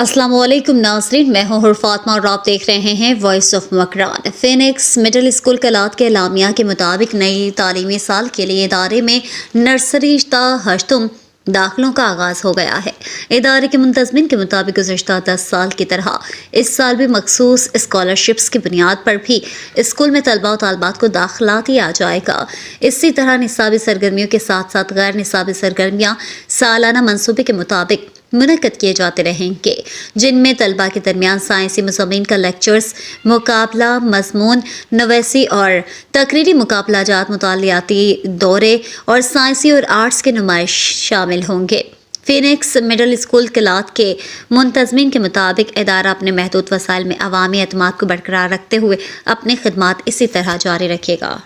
अस्सलाम वालेकुम नाज़रीन, मैं हूं फातिमा और आप देख रहे हैं voice of Makran. Phoenix middle school कलात के एलामिया के मुताबिक नई तालीमी साल के लिए इदारे में नर्सरी ता हश्तुम दाखिलों का आगाज़ हो गया है। इदारे के मुंतज़मीन के मुताबिक गुज़श्ता 10 साल की तरह इस साल भी मखसूस स्कॉलरशिप्स की बुनियाद पर भी स्कूल में तलबा और तालबात को दाखिला दिया जाएगा। इसी तरह निसाबी सरगर्मियों के साथ साथ गैर निसाबी सरगर्मियाँ सालाना मनसूबे के मुताबिक मुनक़्क़द किए जाते रहेंगे, जिनमें तलबा के दरमियान साइंसी मज़ामीन का लेक्चर्स, मुकाबला, मज़मून नवीसी और तकरीरी मुकाबला जात, मुतालियाती दौरे और साइंसी और आर्ट्स के नुमाइश शामिल होंगे। फिनिक्स मिडिल स्कूल कलात के मुंतज़मीन के मुताबिक इदारा अपने महदूद वसाइल में अवामी एतमाद को बरकरार रखते हुए अपनी खिदमात इसी तरह जारी रखेगा।